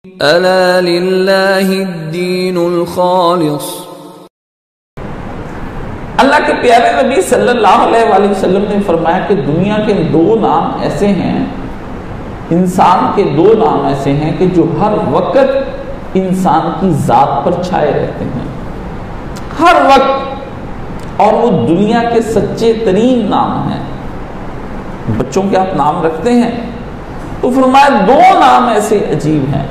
ألا لله الدين الخالص۔ اللہ کے پیارے نبی صلی اللہ علیہ وآلہ وسلم نے فرمایا کہ دنیا کے دو نام ایسے ہیں، انسان کے دو نام ایسے ہیں کہ جو ہر وقت انسان کی ذات پر چھائے رہتے ہیں، ہر وقت، اور وہ دنیا کے سچے ترین نام ہیں۔ بچوں کے آپ نام رکھتے ہیں تو فرمایا دو نام ایسے عجیب ہیں،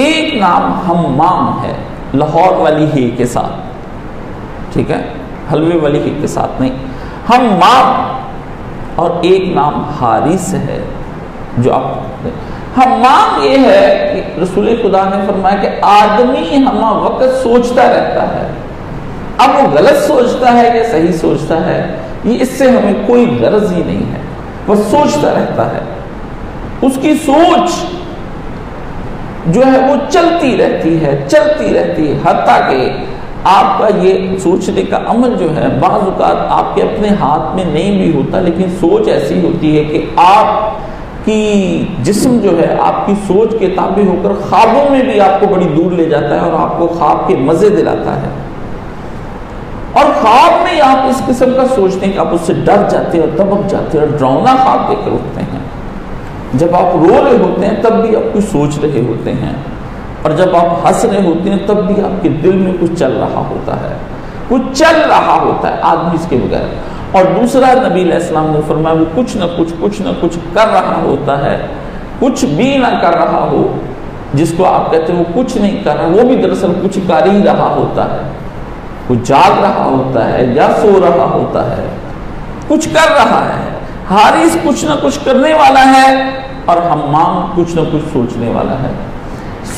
ایک نام حمام ہے لاہور والی ہی کے ساتھ، ٹھیک ہے، حلوے والی ہی کے ساتھ نہیں، حمام، اور ایک نام حارث ہے جو آپ، حمام یہ ہے کہ رسول خدا نے فرمایا کہ آدمی ہمہ وقت سوچتا رہتا ہے، اب وہ غلط سوچتا ہے یا صحیح سوچتا ہے یہ اس سے ہمیں کوئی غرض ہی نہیں ہے، وہ سوچتا رہتا ہے، اس کی سوچ جو ہے وہ چلتی رہتی ہے، حتیٰ کہ آپ کا یہ سوچنے کا عمل جو ہے بعض اوقات آپ کے اپنے ہاتھ میں نہیں بھی ہوتا، لیکن سوچ ایسی ہوتی ہے کہ آپ کی جسم جو ہے آپ کی سوچ کے تابع ہو کر خوابوں میں بھی آپ کو بڑی دور لے جاتا ہے اور آپ کو خواب کے مزے دلاتا ہے، اور خواب میں آپ اس قسم کا سوچتے ہیں کہ آپ اس سے ڈر جاتے ہیں اور دبک جاتے ہیں اور ڈراؤنا خواب دیکھ کر اٹھتے ہیں، جب آپ رو رہے ہوتے ہیں تب بھی آپ کچھ سوچ رہے ہوتے ہیں، اور جب آپ ہنس رہے ہوتے ہیں تب بھی آپ کے دل میں کچھ چل رہا ہوتا ہے، آدمی اس کے بغیر۔ اور دوسرا نبی علیہ السلام نے فرمایا وہ کچھ نہ کچھ کر رہا ہوتا ہے، کچھ بھی نہ کر رہا ہو، جس کو آپ کہتے ہیں وہ کچھ نہیں کر رہا، وہ بھی دراصل کچھ کر ہی رہا ہوتا ہے، وہ جاگ رہا ہوتا ہے یا سو رہا ہوتا ہے، کچھ کر رہا ہے۔ حارث کچھ نہ کچھ کرنے والا ہے اور حمام کچھ نہ کچھ سوچنے والا ہے۔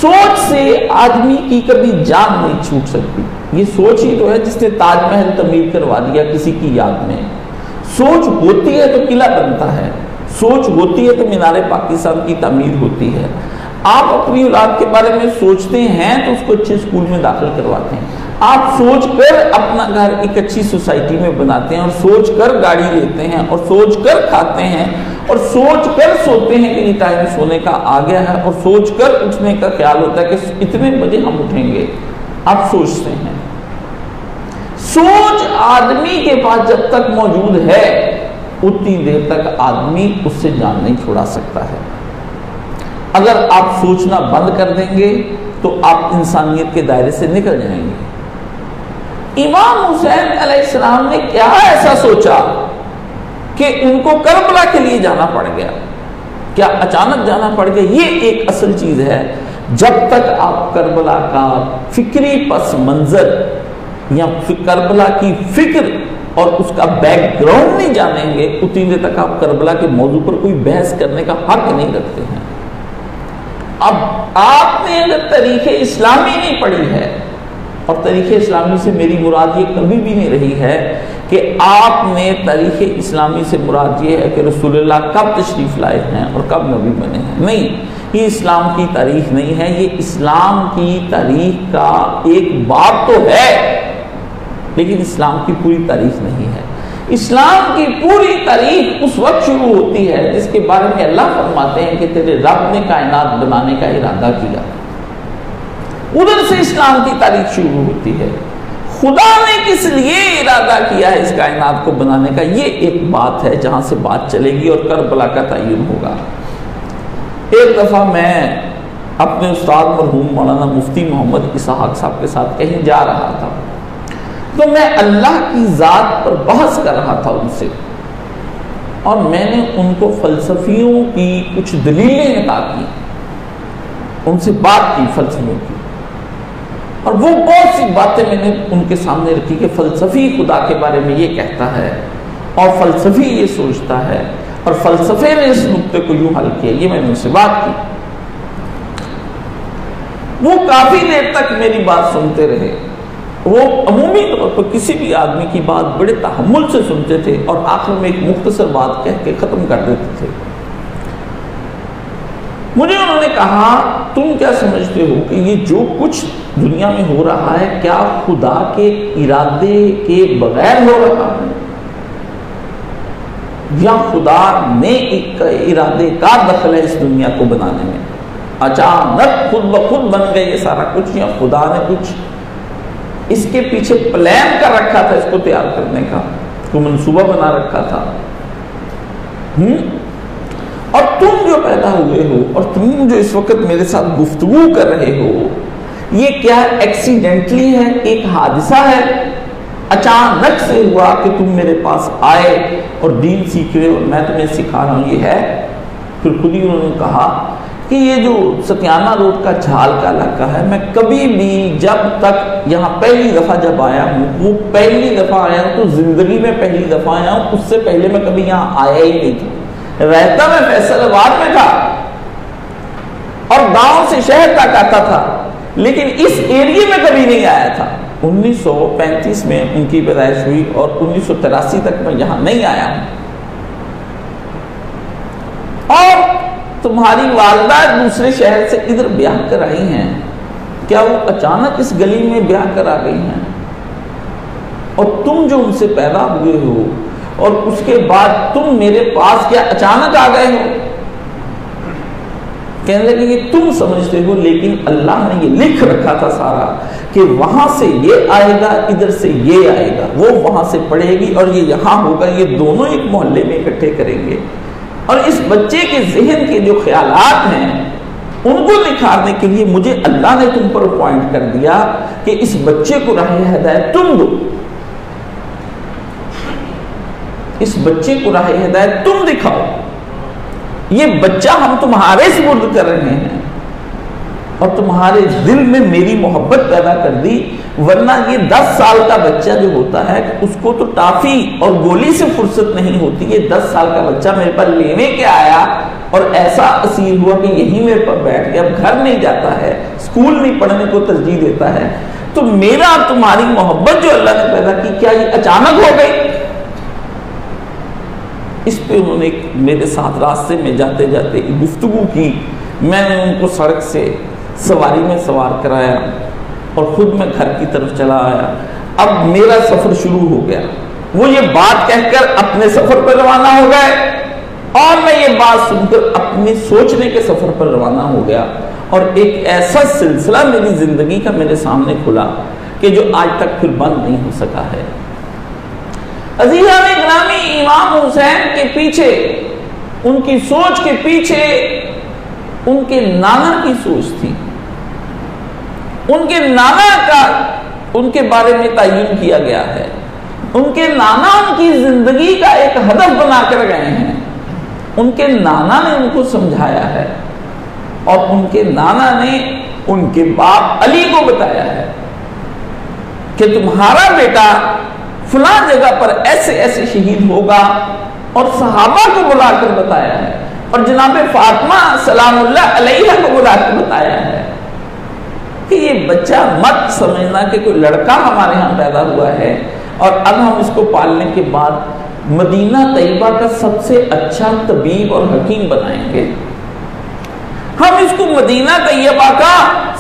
سوچ سے آدمی کی کبھی جان نہیں چھوٹ سکتی، یہ سوچ ہی تو ہے جس نے تاج محل تعمیر کروا دیا کسی کی یاد میں، سوچ ہوتی ہے تو قلعہ بنتا ہے، سوچ ہوتی ہے تو مینار پاکستان کی تعمیر ہوتی ہے۔ آپ اپنی اولاد کے بارے میں سوچتے ہیں تو اس کو اچھے اسکول میں داخل کرواتے ہیں، آپ سوچ کر اپنا گھر ایک اچھی سوسائٹی میں بناتے ہیں، اور سوچ کر گاڑی لیتے ہیں، اور سوچ کر کھاتے ہیں، اور سوچ کر سوتے ہیں کہ یہ ٹائم سونے کا آ گیا ہے، اور سوچ کر اٹھنے کا خیال ہوتا ہے کہ اتنے بجے ہم اٹھیں گے، آپ سوچتے ہیں۔ سوچ آدمی کے پاس جب تک موجود ہے اتنی دیر تک آدمی اس سے جان نہیں چھڑا سکتا ہے۔ اگر آپ سوچنا بند کر دیں گے تو آپ انسانیت کے دائرے سے نکل جائیں گے۔ امام حسین علیہ السلام نے کیا ایسا سوچا کہ ان کو کربلا کے لیے جانا پڑ گیا؟ کیا اچانک جانا پڑ گیا؟ یہ ایک اصل چیز ہے، جب تک آپ کربلا کا فکری پس منظر یا کربلا کی فکر اور اس کا بیک گراؤنڈ نہیں جانیں گے اتنی دیر تک آپ کربلا کے موضوع پر کوئی بحث کرنے کا حق نہیں رکھتے ہیں۔ اب آپ نے اگر تاریخ اسلامی نہیں پڑھی ہے، اور تاریخ اسلامی سے میری مراد یہ کبھی بھی نہیں رہی ہے کہ آپ نے تاریخ اسلامی سے مراد یہ ہے کہ رسول اللہ کب تشریف لائے ہیں اور کب نبی بنے ہیں، نہیں، یہ اسلام کی تاریخ نہیں ہے، یہ اسلام کی تاریخ کا ایک باب تو ہے لیکن اسلام کی پوری تاریخ نہیں ہے۔ اسلام کی پوری تاریخ اس وقت شروع ہوتی ہے جس کے بارے میں اللہ فرماتے ہیں کہ تیرے رب نے کائنات بنانے کا ارادہ کیا، ادھر سے اسلام کی تاریخ شروع ہوتی ہے۔ خدا نے کس لیے ارادہ کیا ہے اس کائنات کو بنانے کا، یہ ایک بات ہے جہاں سے بات چلے گی اور کربلا کا تعین ہوگا۔ ایک دفعہ میں اپنے استاد مرحوم مولانا مفتی محمد اسحاق صاحب کے ساتھ کہیں جا رہا تھا، تو میں اللہ کی ذات پر بحث کر رہا تھا ان سے، اور میں نے ان کو فلسفیوں کی کچھ دلیلیں نقل کی، ان سے بات کی فلسفیوں کی، اور وہ بہت سی باتیں میں نے ان کے سامنے رکھی کہ فلسفی خدا کے بارے میں یہ کہتا ہے، اور فلسفی یہ سوچتا ہے، اور فلسفے نے اس نقطے کو یوں حل کیا، یہ میں نے ان سے بات کی۔ وہ کافی دیر تک میری بات سنتے رہے، وہ عمومی طور پر کسی بھی آدمی کی بات بڑے تحمل سے سنتے تھے اور آخر میں ایک مختصر بات کہہ کے ختم کر دیتے تھے۔ مجھے انہوں نے کہا تم کیا سمجھتے ہو کہ یہ جو کچھ دنیا میں ہو رہا ہے کیا خدا کے ارادے کے بغیر ہو رہا ہے یا خدا نے ایک ارادے کا دخل ہے اس دنیا کو بنانے میں؟ اچانک خود بخود بن گئے یہ سارا کچھ، یا خدا نے کچھ اس کے پیچھے پلان کر رکھا تھا، اس کو تیار کرنے کا کوئی منصوبہ بنا رکھا تھا؟ اور تم جو پیدا ہوئے ہو اور تم جو اس وقت میرے ساتھ گفتگو کر رہے ہو، یہ کیا ایکسیڈنٹلی ہے، ایک حادثہ ہے، اچانک سے ہوا کہ تم میرے پاس آئے اور دین سیکھ رہے اور میں تمہیں سکھا رہا ہوں، یہ ہے؟ پھر خود ہی انہوں نے کہا کہ یہ جو ستیانہ روڈ کا جھال کا علاقہ ہے، میں کبھی بھی جب تک یہاں پہلی دفعہ جب آیا ہوں، وہ پہلی دفعہ آیا ہوں تو زندگی میں پہلی دفعہ آیا ہوں، اس سے پہلے میں کبھی یہاں آیا ہی نہیں تھا۔ رہتا میں فیصل آباد میں تھا اور گاؤں سے شہر تک آتا تھا، لیکن اس ایریے میں کبھی نہیں آیا تھا۔ 1935 میں ان کی پیدائش ہوئی اور 1983 تک میں یہاں نہیں آیا ہوں۔ اور تمہاری والدہ دوسرے شہر سے ادھر بیاہ کر آئی ہیں، کیا وہ اچانک اس گلی میں بیاہ کر آ گئی ہیں؟ اور تم جو ان سے پیدا ہوئے ہو اور اس کے بعد تم میرے پاس کیا اچانک آ گئے ہو؟ کہنے لگے کہ تم سمجھتے ہو، لیکن اللہ نے یہ لکھ رکھا تھا سارا کہ وہاں سے یہ آئے گا، ادھر سے یہ آئے گا، وہ وہاں سے پڑھے گی اور یہ یہاں ہوگا، یہ دونوں ایک محلے میں اکٹھے کریں گے۔ اور اس بچے کے ذہن کے جو خیالات ہیں ان کو نکھارنے کے لیے مجھے اللہ نے تم پر اپوائنٹ کر دیا کہ اس بچے کو راہ ہدایت تم دو، اس بچے کو راہ ہدایت تم دکھاؤ۔ یہ بچہ ہم تمہارے سپرد کر رہے ہیں اور تمہارے دل میں میری محبت پیدا کر دی، ورنہ یہ 10 سال کا بچہ جو ہوتا ہے اس کو تو ٹافی اور گولی سے فرصت نہیں ہوتی۔ یہ 10 سال کا بچہ میرے پر لینے کے آیا اور ایسا اسیر ہوا کہ یہیں میرے پر بیٹھ گیا، اب گھر نہیں جاتا ہے، اسکول نہیں پڑھنے کو ترجیح دیتا ہے۔ تو میرا تمہاری محبت جو اللہ نے پیدا کی، کیا یہ اچانک ہو گئی؟ اس پہ انہوں نے میرے ساتھ راستے میں جاتے جاتے گفتگو کی، میں نے ان کو سڑک سے سواری میں سوار کرایا اور خود میں گھر کی طرف چلا آیا۔ اب میرا سفر شروع ہو گیا، وہ یہ بات کہہ کر اپنے سفر پر روانہ ہو گئے اور میں یہ بات سن کر اپنے سوچنے کے سفر پر روانہ ہو گیا، اور ایک ایسا سلسلہ میری زندگی کا میرے سامنے کھلا کہ جو آج تک پھر بند نہیں ہو سکا ہے۔ عزیزان گرامی، امام حسین کے پیچھے، ان کی سوچ کے پیچھے ان کے نانا کی سوچ تھی۔ ان کے نانا کا ان کے بارے میں تعین کیا گیا ہے، ان کے نانا ان کی زندگی کا ایک ہدف بنا کر گئے ہیں، ان کے نانا نے ان کو سمجھایا ہے اور ان کے نانا نے ان کے باپ علی کو بتایا ہے کہ تمہارا بیٹا فلاں جگہ پر ایسے ایسے شہید ہوگا، اور صحابہ کو بلا کر بتایا ہے، اور جناب فاطمہ سلام اللہ علیہ کو بلا کر بتایا ہے کہ یہ بچہ مت سمجھنا کہ کوئی لڑکا ہمارے ہاں پیدا ہوا ہے اور اب ہم اس کو پالنے کے بعد مدینہ طیبہ کا سب سے اچھا طبیب اور حکیم بنائیں گے، ہم اس کو مدینہ طیبہ کا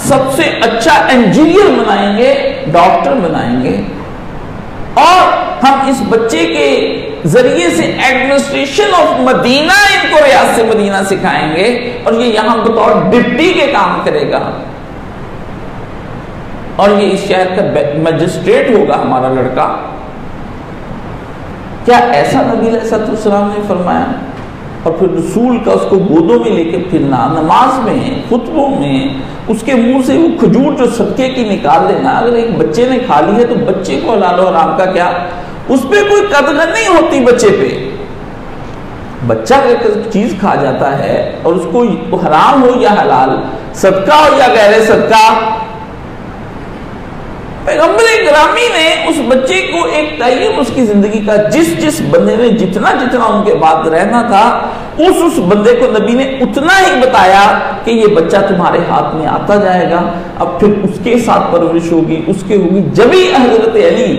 سب سے اچھا انجینئر بنائیں گے، ڈاکٹر بنائیں گے، اور ہم اس بچے کے ذریعے سے ایڈمنسٹریشن آف مدینہ ان کو ریاض سے مدینہ سکھائیں گے، اور یہ یہاں بطور ڈپٹی کے کام کرے گا، اور یہ اس شہر کا مجسٹریٹ ہوگا ہمارا لڑکا۔ کیا ایسا نبی علیہ السلام نے فرمایا؟ اور پھر رسول کا اس کو گودوں میں لے کے پھرنا، نماز میں، خطبوں میں اس کے منہ سے وہ کھجور جو صدقے کی نکال دینا، اگر ایک بچے نے کھا لی ہے تو بچے کو حلال و حرام کا کیا، اس پہ کوئی قدر نہیں ہوتی بچے پہ۔ بچہ اگر چیز کھا جاتا ہے اور اس کو حرام ہو یا حلال، صدقہ ہو یا غیر صدقہ، پیغمبر گرامی نے اس بچے کو ایک تعین اس کی زندگی کا، جس بندے نے جتنا ان کے بعد رہنا تھا، اس بندے کو نبی نے اتنا ہی بتایا کہ یہ بچہ تمہارے ہاتھ میں آتا جائے گا، اب پھر اس کے ساتھ پرورش ہوگی، اس کے ہوگی۔ جبھی حضرت علی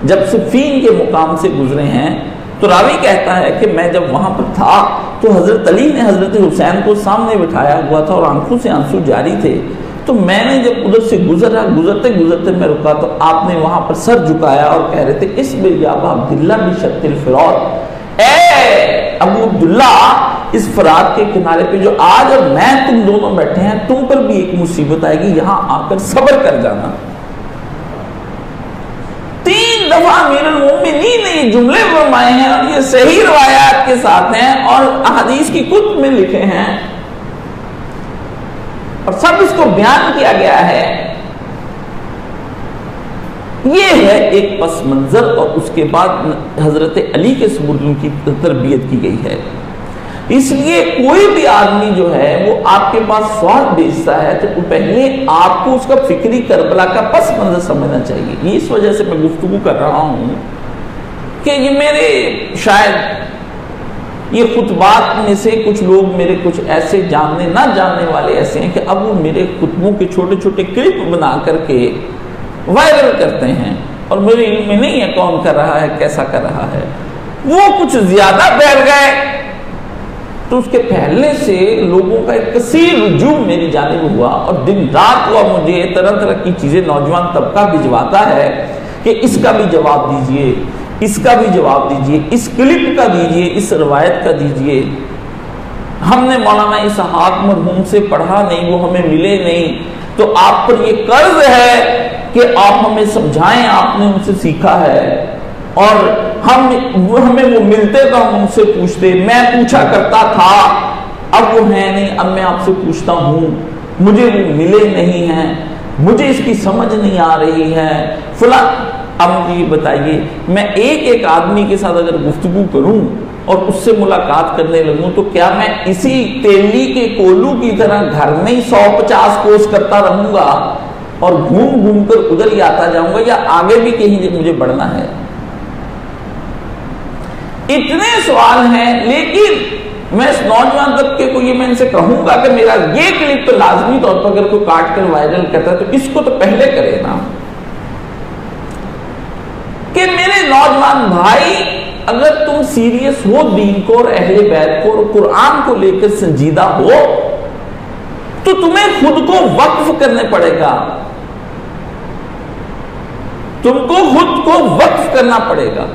جب صفین کے مقام سے گزرے ہیں تو راوی کہتا ہے کہ میں جب وہاں پر تھا تو حضرت علی نے حضرت حسین کو سامنے بٹھایا ہوا تھا اور آنکھوں سے آنسو جاری تھے، تو میں نے جب ادھر سے گزرتے میں رکا تو آپ نے وہاں پر سر جھکایا اور کہہ رہے تھے، اصبر یا ابا عبداللہ بشط الفرات، اے ابو عبداللہ اس فرات کے کنارے پہ جو آج اور میں تم دونوں بیٹھے ہیں، تم پر بھی ایک مصیبت آئے گی، یہاں آ کر صبر کر جانا۔ 3 دفعہ امیر المومنین نے یہ جملے فرمائے ہیں، اور یہ صحیح روایات کے ساتھ ہیں اور احادیث کی کتب میں لکھے ہیں، اور سب اس کو بیان کیا گیا ہے۔ یہ ہے ایک پس منظر، اور اس کے بعد حضرت علی کے سبرد ان کی تربیت کی گئی ہے۔ اس لیے کوئی بھی آدمی جو ہے وہ آپ کے پاس سوال بھیجتا ہے تو پہلے آپ کو اس کا فکری کربلا کا پس منظر سمجھنا چاہیے۔ اس وجہ سے میں گفتگو کر رہا ہوں کہ یہ میرے شاید یہ خطبات میں سے کچھ لوگ میرے کچھ ایسے جاننے نہ جاننے والے ایسے ہیں کہ اب وہ میرے خطبوں کے چھوٹے چھوٹے کلپ بنا کر کے وائرل کرتے ہیں، اور میرے علم میں نہیں ہے کون کر رہا ہے، کیسا کر رہا ہے۔ وہ کچھ زیادہ پھیل گئے تو اس کے پھیلنے سے لوگوں کا ایک کثیر رجوع میری جانب ہوا، اور دن رات ہوا مجھے طرح طرح کی چیزیں نوجوان طبقہ بھجواتا ہے کہ اس کا بھی جواب دیجئے، اس کا بھی جواب دیجئے، اس کلپ کا دیجئے، اس روایت کا دیجئے۔ ہم نے مولانا اسحاق مرحوم سے پڑھا نہیں، وہ ہمیں ملے نہیں، تو آپ پر یہ قرض ہے کہ آپ ہمیں سمجھائیں، آپ نے ان سے سیکھا ہے، اور ہمیں وہ ملتے تو ہم ان سے پوچھتے۔ میں پوچھا کرتا تھا، اب وہ ہے نہیں، اب میں آپ سے پوچھتا ہوں، مجھے وہ ملے نہیں ہیں، مجھے اس کی سمجھ نہیں آ رہی ہے فلاں۔ اب مجھے یہ بتائیے، میں ایک آدمی کے ساتھ اگر گفتگو کروں اور اس سے ملاقات کرنے لگوں تو کیا میں اسی تیلی کے کولو کی طرح گھر میں ہی 150 کوس کرتا رہوں گا اور گھوم گھوم کر ادھر ہی آتا جاؤں گا، یا آگے بھی کہیں مجھے بڑھنا ہے؟ اتنے سوال ہیں، لیکن میں اس نوجوان طبقے کو یہ میں ان سے کہوں گا کہ میرا یہ کلپ تو لازمی طور پر اگر کوئی کاٹ کر وائرل کرتا ہے تو اس کو تو پہلے کرے نا، کہ میرے نوجوان بھائی اگر تم سیریس ہو دین کو اور اہل بیت کو اور قرآن کو لے کر سنجیدہ ہو تو تمہیں خود کو وقف کرنے پڑے گا، تم کو خود کو وقف کرنا پڑے گا،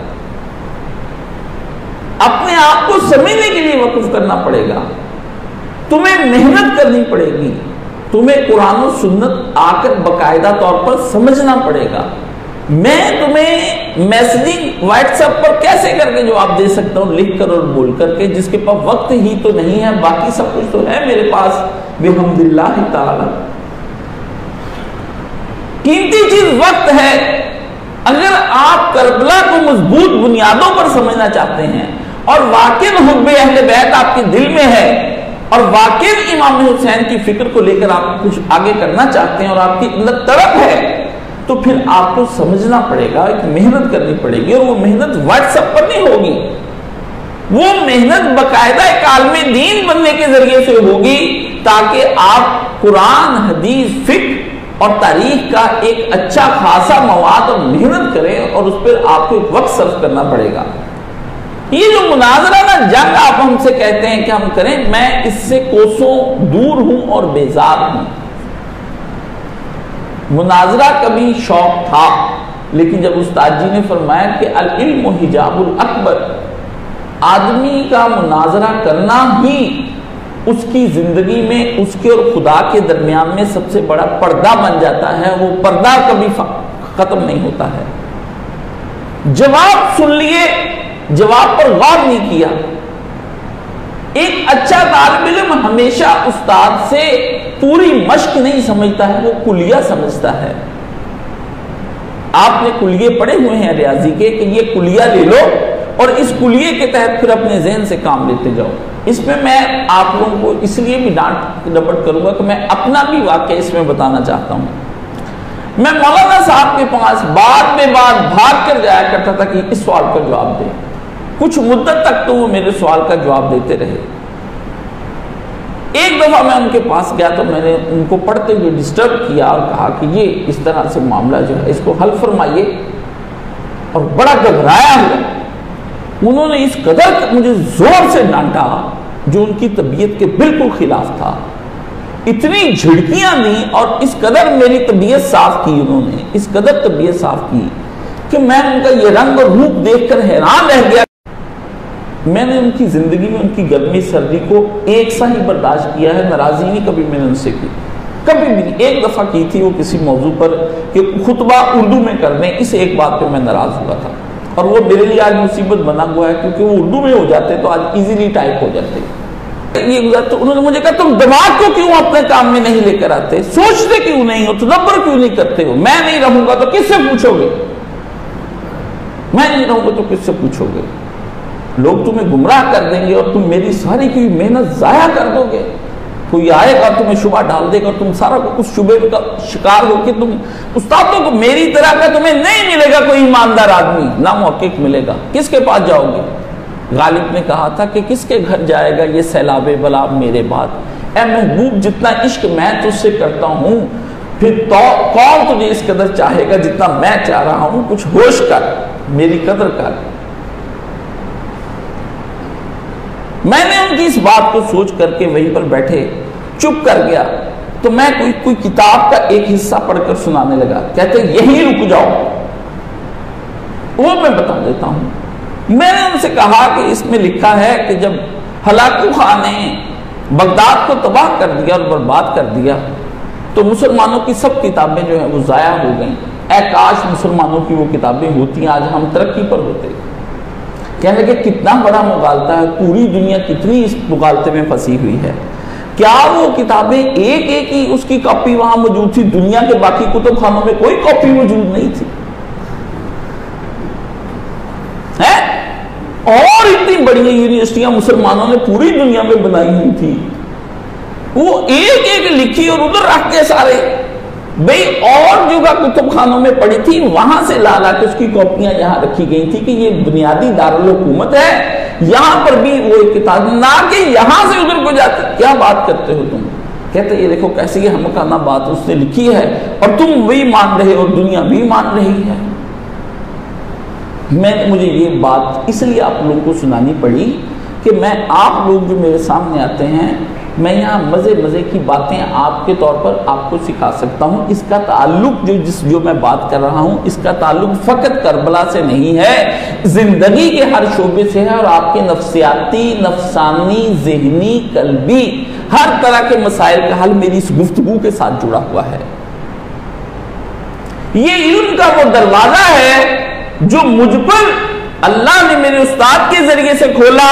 اپنے آپ کو سمجھنے کے لیے وقف کرنا پڑے گا، تمہیں محنت کرنی پڑے گی، تمہیں قرآن و سنت آ کر باقاعدہ طور پر سمجھنا پڑے گا۔ میں تمہیں میسجنگ واٹس ایپ پر کیسے کر کے جواب دے سکتا ہوں، لکھ کر اور بول کر کے، جس کے پاس وقت ہی تو نہیں ہے، باقی سب کچھ تو ہے میرے پاس بحمد اللہ تعالی۔ قیمتی چیز وقت ہے۔ اگر آپ کربلا کو مضبوط بنیادوں پر سمجھنا چاہتے ہیں اور واقعی حب اہل بیت آپ کے دل میں ہے اور واقعی امام حسین کی فکر کو لے کر آپ کچھ آگے کرنا چاہتے ہیں اور آپ کی اندر طرف ہے، تو پھر آپ کو سمجھنا پڑے گا، ایک محنت کرنی پڑے گی، اور وہ محنت واٹس ایپ پر نہیں ہوگی، وہ محنت باقاعدہ ایک عالم دین بننے کے ذریعے سے ہوگی، تاکہ آپ قرآن، حدیث، فقہ اور تاریخ کا ایک اچھا خاصا مواد اور محنت کریں، اور اس پر آپ کو ایک وقت صرف کرنا پڑے گا۔ یہ جو مناظرہ نا جنگ آپ ہم سے کہتے ہیں کہ ہم کریں، میں اس سے کوسوں دور ہوں اور بیزار ہوں۔ مناظرہ کبھی شوق تھا، لیکن جب استاد جی نے فرمایا کہ العلم حجاب الاکبر، آدمی کا مناظرہ کرنا ہی اس کی زندگی میں اس کے اور خدا کے درمیان میں سب سے بڑا پردہ بن جاتا ہے، وہ پردہ کبھی ختم نہیں ہوتا ہے۔ جواب سن لیے، جواب پر غور نہیں کیا۔ ایک اچھا طالب علم ہمیشہ استاد سے پوری مشق نہیں سمجھتا ہے، وہ کلیہ سمجھتا ہے۔ آپ نے کلیے پڑھے ہوئے ہیں ریاضی کے کہ یہ کلیہ لے لو اور اس کلیے کے تحت پھر اپنے ذہن سے کام لیتے جاؤ۔ اس میں آپ لوگوں کو اس لیے بھی ڈانٹ ڈپٹ کروں گا کہ میں اپنا بھی واقعہ اس میں بتانا چاہتا ہوں۔ میں مولانا صاحب کے پاس بات میں بات بھاگ کر جایا کرتا تھا کہ اس سوال کا جواب دے۔ کچھ مدت تک تو وہ میرے سوال کا جواب دیتے رہے۔ ایک دفعہ میں ان کے پاس گیا تو میں نے ان کو پڑھتے ہوئے ڈسٹرب کیا اور کہا کہ یہ اس طرح سے معاملہ جو ہے اس کو حل فرمائیے، اور بڑا گھبرایا ہوا۔ انہوں نے اس قدر مجھے زور سے ڈانٹا جو ان کی طبیعت کے بالکل خلاف تھا، اتنی جھڑکیاں دیں اور اس قدر میری طبیعت صاف کی، انہوں نے اس قدر طبیعت صاف کی کہ میں ان کا یہ رنگ اور روپ دیکھ کر حیران رہ گیا۔ میں نے ان کی زندگی میں ان کی گرمی سردی کو ایک سا ہی برداشت کیا ہے، ناراضی نہیں کبھی میں نے ان سے کی، کبھی بھی نہیں۔ ایک دفعہ کی تھی وہ کسی موضوع پر کہ خطبہ اردو میں کر دیں، اس ایک بات پہ میں ناراض ہوا تھا، اور وہ میرے لیے آج مصیبت بنا ہوا ہے کیونکہ وہ اردو میں ہو جاتے تو آج ایزیلی ٹائپ ہو جاتے۔ یہ تو انہوں نے مجھے کہا تم دماغ کو کیوں اپنے کام میں نہیں لے کر آتے، سوچتے کیوں نہیں ہو، تدبر کیوں نہیں کرتے ہو؟ میں نہیں رہوں گا تو کس سے پوچھو گے؟ میں نہیں رہوں گا تو کس سے پوچھو گے؟ لوگ تمہیں گمراہ کر دیں گے اور تم میری ساری کی محنت ضائع کر دو گے۔ کوئی آئے گا تمہیں شبہ ڈال دے گا، تم سارا اس شبے کا شکار ہو کے تم استادوں کو میری طرح کا تمہیں نہیں ملے گا کوئی ایماندار آدمی، نہ محقق ملے گا۔ کس کے پاس جاؤ گے؟ غالب نے کہا تھا کہ کس کے گھر جائے گا یہ سیلاب بلا میرے بعد؟ اے محبوب جتنا عشق میں تجھ سے کرتا ہوں پھر تو کون تجھے اس قدر چاہے گا جتنا میں چاہ رہا ہوں، کچھ ہوش کر، میری قدر کر۔ میں نے ان کی اس بات کو سوچ کر کے وہیں پر بیٹھے چپ کر گیا، تو میں کوئی کتاب کا ایک حصہ پڑھ کر سنانے لگا، کہتے یہیں رک جاؤ، وہ میں بتا دیتا ہوں۔ میں نے ان سے کہا کہ اس میں لکھا ہے کہ جب ہلاکو خان نے بغداد کو تباہ کر دیا اور برباد کر دیا تو مسلمانوں کی سب کتابیں جو ہیں وہ ضائع ہو گئیں۔ اے کاش مسلمانوں کی وہ کتابیں ہوتی، آج ہم ترقی پر ہوتے۔ کہنے لگے کتنا بڑا مغالطہ ہے، پوری دنیا کتنی اس مغالطے میں پھنسی ہوئی ہے۔ کیا وہ کتابیں ایک ایک ہی اس کی کاپی وہاں موجود تھی؟ دنیا کے باقی کتب خانوں میں کوئی کاپی موجود نہیں تھی ہے؟ اور اتنی بڑی یونیورسٹیاں مسلمانوں نے پوری دنیا میں بنائی ہوئی تھی، وہ ایک ایک لکھی اور ادھر رکھ کے سارے بھئی اور جگہ کتب خانوں میں پڑی تھی وہاں سے لا لا کے اس کی کاپیاں یہاں رکھی گئی تھی کہ یہ بنیادی دارالحکومت ہے، یہاں پر بھی وہ ایک کتاب، نہ کہ یہاں سے ادھر کو جاتے۔ کیا بات کرتے ہو تم؟ کہتے یہ دیکھو کیسی ہمکانہ بات اس نے لکھی ہے اور تم بھی مان رہے اور دنیا بھی مان رہی ہے۔ مجھے یہ بات اس لیے آپ لوگوں کو سنانی پڑی کہ میں آپ لوگ جو میرے سامنے آتے ہیں، میں یہاں مزے کی باتیں آپ کے طور پر آپ کو سکھا سکتا ہوں۔ اس کا تعلق جو میں بات کر رہا ہوں، اس کا تعلق فقط کربلا سے نہیں ہے، زندگی کے ہر شعبے سے ہے، اور آپ کے نفسیاتی، نفسانی، ذہنی، قلبی ہر طرح کے مسائل کا حل میری اس گفتگو کے ساتھ جڑا ہوا ہے۔ یہ علم کا وہ دروازہ ہے جو مجھ پر اللہ نے میرے استاد کے ذریعے سے کھولا،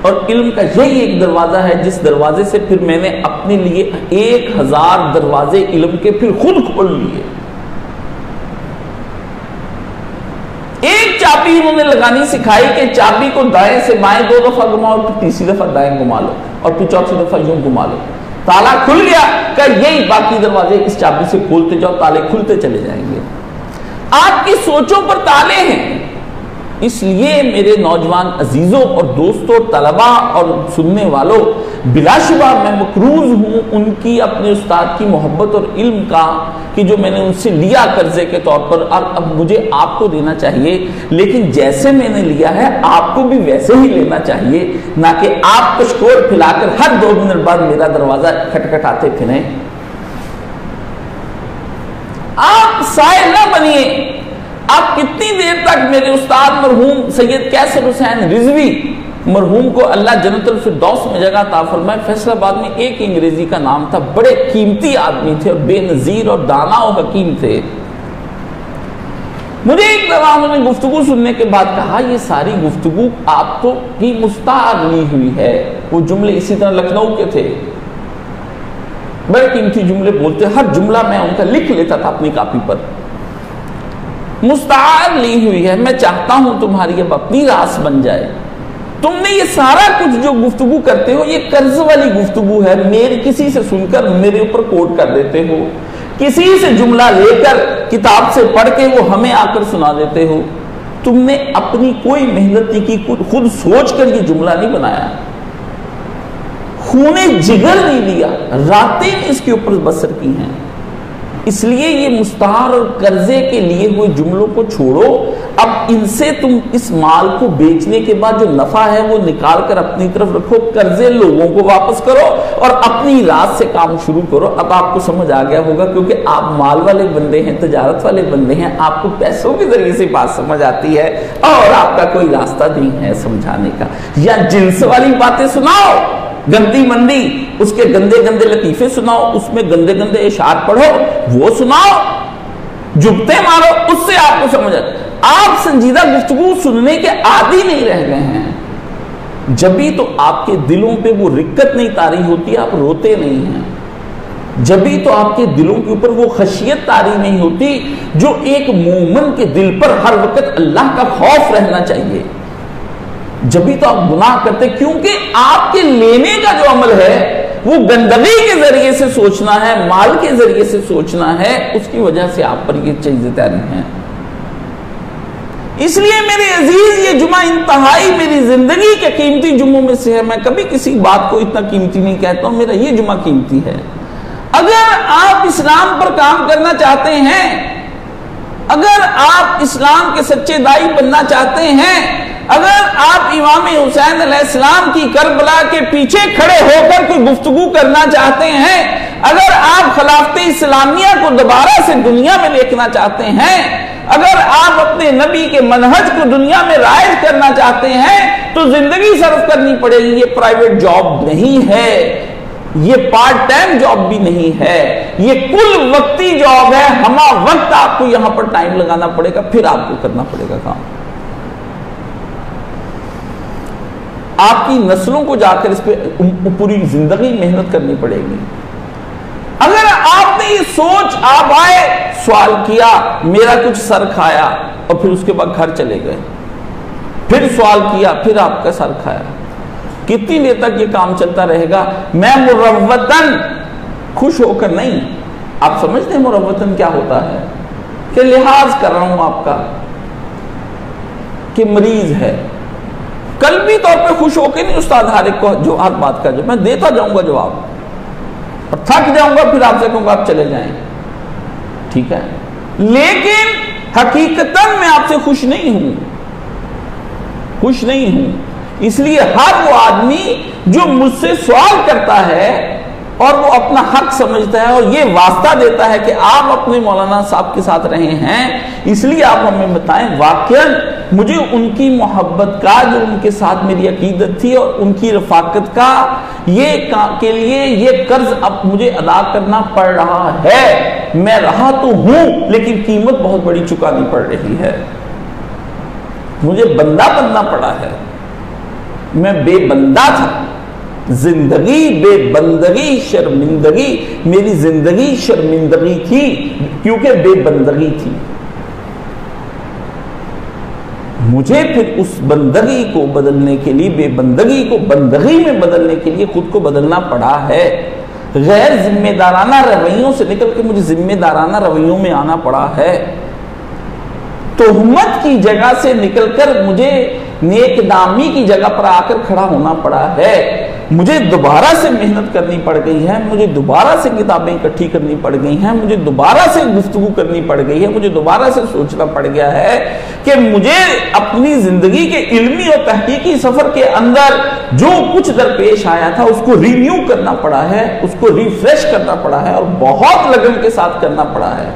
اور علم کا یہی ایک دروازہ ہے جس دروازے سے پھر میں نے اپنے لیے 1000 دروازے علم کے پھر خود کھول لیے۔ ایک چابی انہوں نے لگانی سکھائی کہ چابی کو دائیں سے بائیں 2 دفعہ گھماؤ، پھر تیسری دفعہ دائیں گھما لو، اور پھر چوتھی دفعہ یوں گھما لو، تالا کھل گیا۔ کہ یہی باقی دروازے اس چابی سے کھولتے جاؤ، تالے کھلتے چلے جائیں گے۔ آپ کی سوچوں پر تالے ہیں، اس لیے میرے نوجوان عزیزوں اور دوستوں، طلباء اور سننے والوں، بلا شبہ میں مقروض ہوں ان کی اپنے استاد کی محبت اور علم کا کہ جو میں نے ان سے لیا قرضے کے طور پر، اور اب مجھے آپ کو دینا چاہیے، لیکن جیسے میں نے لیا ہے آپ کو بھی ویسے ہی لینا چاہیے، نہ کہ آپ کشکول پھیلا کر ہر 2 منٹ بعد میرا دروازہ کھٹکھٹاتے پھریں۔ آپ سائے نہ بنیے۔ آپ کتنی دیر تک میرے استاد مرحوم سید کیسر حسین رضوی مرحوم کو اللہ جنت الفردوس میں جگہ عطا فرمائے، فیصل آباد میں ایک انگریزی کا نام تھا، بڑے قیمتی آدمی تھے اور بے نظیر اور دانا و حکیم تھے۔ مجھے ایک دفعہ انہوں نے گفتگو سننے کے بعد کہا یہ ساری گفتگو آپ تو کی مستعار لی ہوئی ہے۔ وہ جملے اسی طرح لکھنؤ کے تھے، بڑے قیمتی جملے بولتے، ہر جملہ میں ان کا لکھ لیتا تھا اپنی کاپی پر۔ مستعار لی ہوئی ہے، میں چاہتا ہوں تمہاری اب اپنی راس بن جائے۔ تم نے یہ سارا کچھ جو گفتگو کرتے ہو یہ قرض والی گفتگو ہے، میرے کسی سے سن کر میرے اوپر کوٹ کر دیتے ہو، کسی سے جملہ لے کر کتاب سے پڑھ کے وہ ہمیں آ کر سنا دیتے ہو۔ تم نے اپنی کوئی محنت نہیں کی، خود سوچ کر یہ جملہ نہیں بنایا، خونے جگر نہیں لیا، راتیں اس کے اوپر بسر کی ہیں۔ اس لیے یہ مستعار اور قرضے کے لیے ہوئے جملوں کو چھوڑو، اب ان سے تم اس مال کو بیچنے کے بعد جو نفع ہے وہ نکال کر اپنی طرف رکھو، قرضے لوگوں کو واپس کرو اور اپنی رات سے کام شروع کرو۔ اب آپ کو سمجھ آ گیا ہوگا، کیونکہ آپ مال والے بندے ہیں، تجارت والے بندے ہیں، آپ کو پیسوں کے ذریعے سے بات سمجھ آتی ہے اور آپ کا کوئی راستہ نہیں ہے سمجھانے کا۔ یا جنس والی باتیں سناؤ، گندی مندی، اس کے گندے گندے لطیفے سناؤ، اس میں گندے گندے اشعار پڑھو، وہ سناؤ، جبتے مارو، اس سے آپ کو سمجھ آئے۔ آپ سنجیدہ گفتگو سننے کے عادی نہیں رہ گئے ہیں، جبھی تو آپ کے دلوں پہ وہ رکت نہیں طاری ہوتی، آپ روتے نہیں ہیں، جبھی تو آپ کے دلوں کے اوپر وہ خشیت طاری نہیں ہوتی جو ایک مومن کے دل پر ہر وقت اللہ کا خوف رہنا چاہیے، جبھی تو آپ گناہ کرتے، کیونکہ آپ کے لینے کا جو عمل ہے وہ گندگی کے ذریعے سے سوچنا ہے، مال کے ذریعے سے سوچنا ہے، اس کی وجہ سے آپ پر یہ چیزیں طاری ہیں۔ اس لیے میرے عزیز یہ جمعہ انتہائی میری زندگی کے قیمتی جمعوں میں سے ہے، میں کبھی کسی بات کو اتنا قیمتی نہیں کہتا ہوں، میرا یہ جمعہ قیمتی ہے۔ اگر آپ اسلام پر کام کرنا چاہتے ہیں، اگر آپ اسلام کے سچے داعی بننا چاہتے ہیں، اگر آپ امام حسین علیہ السلام کی کربلا کے پیچھے کھڑے ہو کر کوئی گفتگو کرنا چاہتے ہیں، اگر آپ خلافت اسلامیہ کو دوبارہ سے دنیا میں دیکھنا چاہتے ہیں، اگر آپ اپنے نبی کے منہج کو دنیا میں رائج کرنا چاہتے ہیں، تو زندگی صرف کرنی پڑے گی۔ یہ پرائیویٹ جاب نہیں ہے، یہ پارٹ ٹائم جاب بھی نہیں ہے، یہ کل وقتی جاب ہے، ہمہ وقت آپ کو یہاں پر ٹائم لگانا پڑے گا، پھر آپ کو کرنا پڑے گا کام۔ آپ کی نسلوں کو جا کر اس پہ پوری زندگی محنت کرنی پڑے گی۔ اگر آپ نے یہ سوچ، آپ آئے، سوال کیا، میرا کچھ سر کھایا اور پھر اس کے بعد گھر چلے گئے، پھر سوال کیا، پھر آپ کا سر کھایا، کتنی دیر تک یہ کام چلتا رہے گا؟ میں مروتاً خوش ہو کر نہیں، آپ سمجھتے ہیں مروتاً کیا ہوتا ہے؟ کہ لحاظ کر رہا ہوں آپ کا کہ مریض ہے، قلبی طور پہ خوش ہو کے نہیں استاد حارق کو جو ہر بات کا جو میں دیتا جاؤں گا جواب، اور تھک جاؤں گا، پھر آپ سے کہوں گا آپ چلے جائیں، ٹھیک ہے، لیکن حقیقتاً میں آپ سے خوش نہیں ہوں، خوش نہیں ہوں۔ اس لیے ہر وہ آدمی جو مجھ سے سوال کرتا ہے اور وہ اپنا حق سمجھتا ہے اور یہ واسطہ دیتا ہے کہ آپ اپنے مولانا صاحب کے ساتھ رہے ہیں، اس لیے آپ ہمیں بتائیں واقعاً مجھے ان کی محبت کا، جو ان کے ساتھ میری عقیدت تھی اور ان کی رفاقت کا، یہ کے لیے یہ قرض اب مجھے ادا کرنا پڑ رہا ہے۔ میں رہا تو ہوں لیکن قیمت بہت بڑی چکانی پڑ رہی ہے، مجھے بندہ بننا پڑا ہے، میں بے بندہ تھا، زندگی بے بندگی شرمندگی، میری زندگی شرمندگی تھی کیونکہ بے بندگی تھی، مجھے پھر اس بندگی کو بدلنے کے لیے، بے بندگی کو بندگی میں بدلنے کے لیے خود کو بدلنا پڑا ہے، غیر ذمہ دارانہ رویوں سے نکل کے مجھے ذمہ دارانہ رویوں میں آنا پڑا ہے، تہمت کی جگہ سے نکل کر مجھے نیک نامی کی جگہ پر آ کر کھڑا ہونا پڑا ہے، مجھے دوبارہ سے محنت کرنی پڑ گئی ہے، مجھے دوبارہ سے کتابیں اکٹھی کرنی پڑ گئی ہیں، مجھے دوبارہ سے گفتگو کرنی پڑ گئی ہے، مجھے دوبارہ سے سوچنا پڑ گیا ہے کہ مجھے اپنی زندگی کے علمی اور تحقیقی سفر کے اندر جو کچھ درپیش آیا تھا اس کو رینیو کرنا پڑا ہے، اس کو ریفریش کرنا پڑا ہے اور بہت لگن کے ساتھ کرنا پڑا ہے۔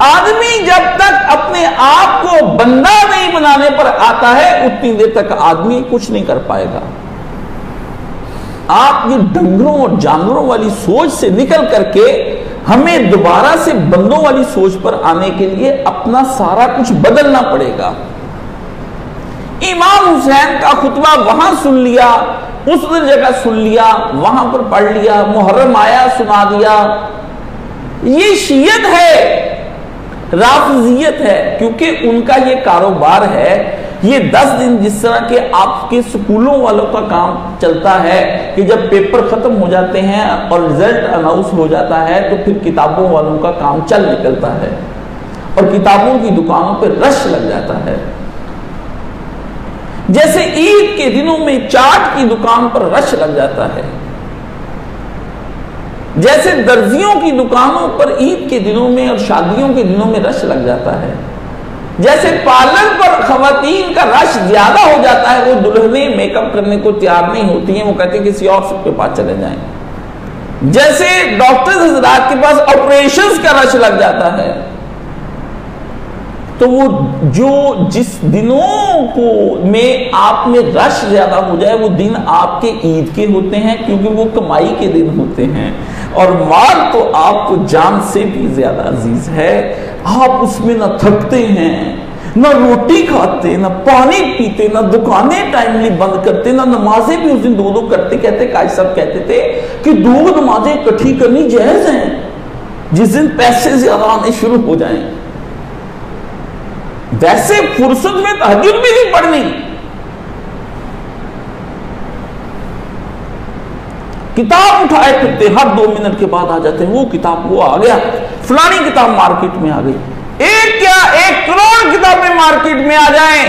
آدمی جب تک اپنے آپ کو بندہ نہیں بنانے پر آتا ہے اتنی دیر تک آدمی کچھ نہیں کر پائے گا۔ آپ یہ ڈنگروں اور جانوروں والی سوچ سے نکل کر کے ہمیں دوبارہ سے بندوں والی سوچ پر آنے کے لیے اپنا سارا کچھ بدلنا پڑے گا۔ امام حسین کا خطبہ وہاں سن لیا، اس جگہ سن لیا، وہاں پر پڑھ لیا، محرم آیا سنا دیا، یہ شیعت ہے، رافضیت ہے، کیونکہ ان کا یہ کاروبار ہے۔ یہ 10 دن جس طرح کے آپ کے سکولوں والوں کا کام چلتا ہے کہ جب پیپر ختم ہو جاتے ہیں اور رزلٹ اناؤنس ہو جاتا ہے تو پھر کتابوں والوں کا کام چل نکلتا ہے اور کتابوں کی دکانوں پہ رش لگ جاتا ہے، جیسے عید کے دنوں میں چاٹ کی دکان پر رش لگ جاتا ہے۔ جیسے درزیوں کی دکانوں پر عید کے دنوں میں اور شادیوں کے دنوں میں رش لگ جاتا ہے، جیسے پارلر پر خواتین کا رش زیادہ ہو جاتا ہے، وہ دلہنیں میک اپ کرنے کو تیار نہیں ہوتی ہیں، وہ کہتے ہیں کسی اور کے پاس چلے جائیں، جیسے ڈاکٹر حضرات کے پاس آپریشنز کا رش لگ جاتا ہے، تو وہ جو جس دنوں کو میں آپ میں رش زیادہ ہو جائے وہ دن آپ کے عید کے ہوتے ہیں، کیونکہ وہ کمائی کے دن ہوتے ہیں، اور مال تو آپ کو جان سے بھی زیادہ عزیز ہے، آپ اس میں نہ تھکتے ہیں، نہ روٹی کھاتے، نہ پانی پیتے، نہ دکانیں ٹائملی بند کرتے، نہ نمازیں بھی اس دن دو کرتے۔ کہتے قائد صاحب کہتے تھے کہ 2 نمازیں اکٹھی کرنی جائز ہیں جس دن پیسے زیادہ آنے شروع ہو جائیں، ویسے فرصت میں تہجد بھی نہیں پڑھنی، کتاب اٹھائے پھرتے، ہر 2 منٹ کے بعد آ جاتے ہیں وہ کتاب، وہ آ گیا، فلانی کتاب مارکیٹ میں آ گئی، 1 کروڑ کتابیں مارکیٹ میں آ جائیں۔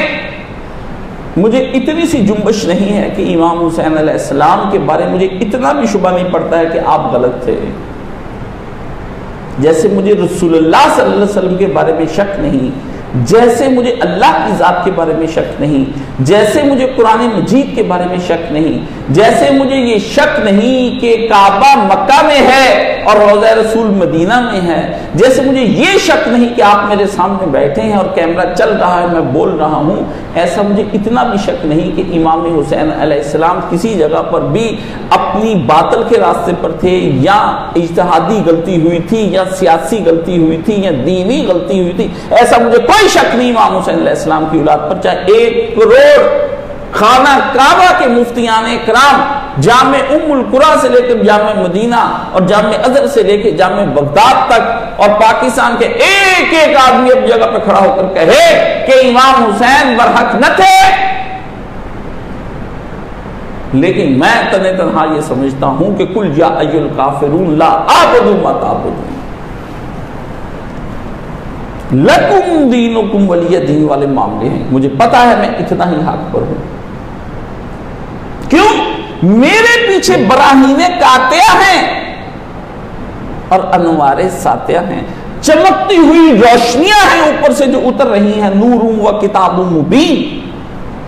مجھے اتنی سی جنبش نہیں ہے کہ امام حسین علیہ السلام کے بارے مجھے اتنا بھی شبہ نہیں پڑتا ہے کہ آپ غلط تھے، جیسے مجھے رسول اللہ صلی اللہ علیہ وسلم کے بارے میں شک نہیں، جیسے مجھے اللہ کی ذات کے بارے میں شک نہیں، جیسے مجھے قرآن مجید کے بارے میں شک نہیں، جیسے مجھے یہ شک نہیں کہ کعبہ مکہ میں ہے اور روضہ رسول مدینہ میں ہے، جیسے مجھے یہ شک نہیں کہ آپ میرے سامنے بیٹھے ہیں اور کیمرہ چل رہا ہے میں بول رہا ہوں، ایسا مجھے اتنا بھی شک نہیں کہ امام حسین علیہ السلام کسی جگہ پر بھی اپنی باطل کے راستے پر تھے، یا اجتہادی غلطی ہوئی تھی، یا سیاسی غلطی ہوئی تھی، یا دینی غلطی ہوئی تھی، ایسا مجھے کوئی شک نہیں امام حسین علیہ السلام کی اولاد پر، چاہے 1 کروڑ خانہ کعبہ کے مفتیان کرام جامع ام القریٰ سے لے کر جامع مدینہ اور جامع ازہر سے لے کے جامع بغداد تک اور پاکستان کے ایک آدمی اب جگہ پہ کھڑا ہو کر کہے کہ امام حسین برحق نہ تھے، لیکن میں تنہا یہ سمجھتا ہوں کہ قل یا ایھا الکافرون لا اعبد ما تعبدون لکم دینکم ولی دین والے معاملے ہیں۔ مجھے پتا ہے میں اتنا ہی حق پر ہوں، کیوں؟ میرے پیچھے براہین قاطعہ ہیں اور انوار ساطعہ ہیں، چمکتی ہوئی روشنیاں ہیں اوپر سے جو اتر رہی ہیں، نور و کتاب مبین،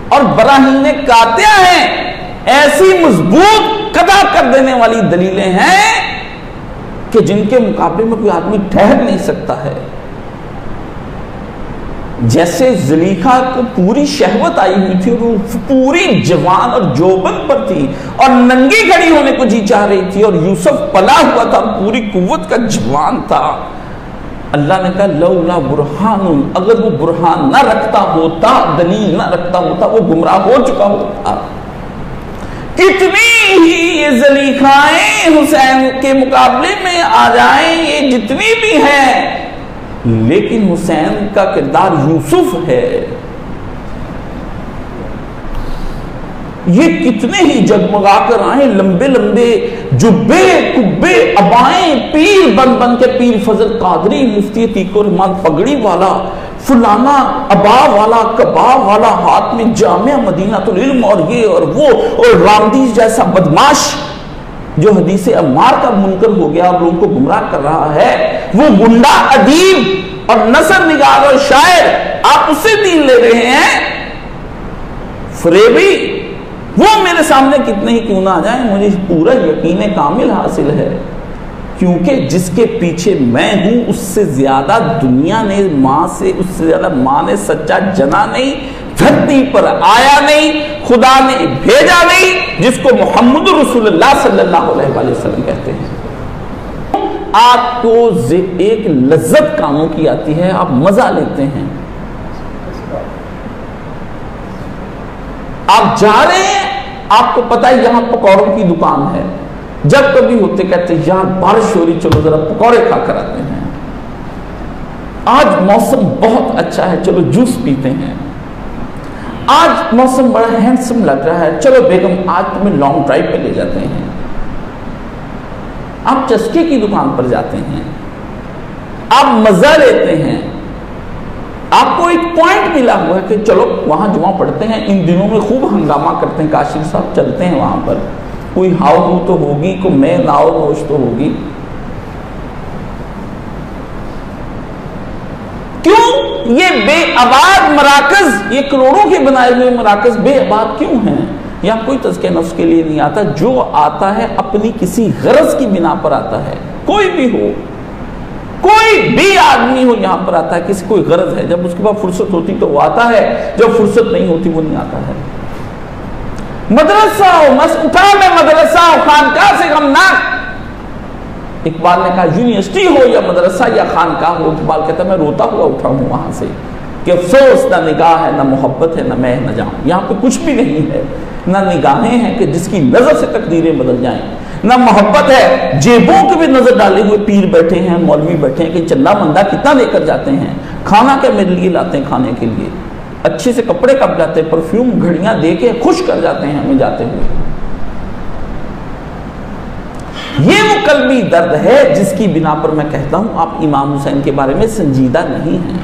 اور براہین قاطعہ ہیں، ایسی مضبوط قطع کر دینے والی دلیلیں ہیں کہ جن کے مقابلے میں کوئی آدمی ٹھہر نہیں سکتا ہے۔ جیسے زلیخا کو پوری شہوت آئی ہوئی تھی اور وہ پوری جوان اور جوبن پر تھی اور ننگی کھڑی ہونے کو جی چاہ رہی تھی، اور یوسف پلا ہوا تھا، پوری قوت کا جوان تھا، اللہ نے کہا لولا برہان، اگر وہ برہان نہ رکھتا ہوتا، دلیل نہ رکھتا ہوتا، وہ گمراہ ہو چکا ہوتا۔ کتنی ہی یہ زلیخائیں حسین کے مقابلے میں آ جائیں، یہ جتنی بھی ہیں، لیکن حسین کا کردار یوسف ہے، یہ کتنے ہی جگمگا کر آئیں، لمبے لمبے جبے کبے ابائیں، پیر بن بن کے، پیر فضل قادری، مفتی عتیق الرحمان پگڑی والا، فلانا ابا والا، کبا والا، ہاتھ میں جامعہ مدینہ العلم اور یہ اور وہ، اور رامدیز جیسا بدماش جو حدیث عمار کا منکر ہو گیا اور لوگوں کو گمراہ کر رہا ہے، وہ گنڈا ادیب اور نثر نگار اور شاعر، آپ اس سے دین لے رہے ہیں، فریبی، وہ میرے سامنے کتنے ہی کیوں نہ آ جائیں، مجھے پورا یقین کامل حاصل ہے، کیونکہ جس کے پیچھے میں ہوں اس سے زیادہ دنیا نے ماں سے، اس سے زیادہ ماں نے سچا جنا نہیں، دھرتی پر آیا نہیں، خدا نے بھیجا نہیں، جس کو محمد رسول اللہ صلی اللہ علیہ وآلہ وسلم کہتے ہیں۔ آپ کو ایک لذت کاموں کی آتی ہے، آپ مزہ لیتے ہیں، آپ جا رہے ہیں، آپ کو پتا ہے یہاں پکوڑوں کی دکان ہے، جب کبھی ہوتے کہتے ہیں یار بارش ہو رہی، چلو ذرا پکوڑے کھا کر آتے ہیں، آج موسم بہت اچھا ہے، چلو جوس پیتے ہیں، آج موسم بڑا ہینڈسم لگ رہا ہے، چلو بیگم آج تمہیں لانگ ڈرائیو پہ لے جاتے ہیں، آپ چسکے کی دکان پر جاتے ہیں، آپ مزہ لیتے ہیں، آپ کو ایک پوائنٹ ملا ہوا ہے کہ چلو وہاں جمعہ پڑھتے ہیں، ان دنوں میں خوب ہنگامہ کرتے ہیں، کاشف صاحب چلتے ہیں وہاں پر، کوئی ہاؤ ہو تو ہوگی، کوئی میں ناؤ نوش تو ہوگی. کیوں یہ بے آباد مراکز، یہ کروڑوں کے بنائے ہوئے مراکز بے آباد کیوں ہیں؟ یا کوئی تزکیہ نفس کے لیے نہیں آتا. جو آتا ہے اپنی کسی غرض کی بنا پر آتا ہے. کوئی بھی ہو، کوئی بھی آدمی ہو یہاں پر آتا ہے، کسی کوئی غرض ہے. جب اس کے بعد فرصت ہوتی تو وہ آتا ہے، جب فرصت نہیں ہوتی وہ نہیں آتا ہے. مدرسہ ہو، اٹھا میں مدرسہ ہو، خانقاہ سے غمناک. اقبال نے کہا یونیورسٹی ہو یا مدرسہ یا خانقاہ ہو، اقبال کہتا ہے میں روتا ہوا اٹھا ہوں وہاں سے کہ افسوس نہ نگاہ ہے، نہ محبت ہے، نہ میں نہ جاؤں. یہاں پہ کچھ بھی نہیں ہے. نہ نگاہیں ہیں کہ جس کی نظر سے تقدیریں بدل جائیں، نہ محبت ہے. جیبوں کے بھی نظر ڈالے ہوئے پیر بیٹھے ہیں، مولوی بیٹھے ہیں کہ چندہ مندہ کتنا لے کر جاتے ہیں. کھانا کیا میرے لیے لاتے ہیں کھانے کے لیے، اچھے سے کپڑے کب جاتے ہیں، پرفیوم گھڑیاں دے کے خوش کر جاتے ہیں ہمیں جاتے ہوئے. یہ وہ قلبی درد ہے جس کی بنا پر میں کہتا ہوں آپ امام حسین کے بارے میں سنجیدہ نہیں ہیں.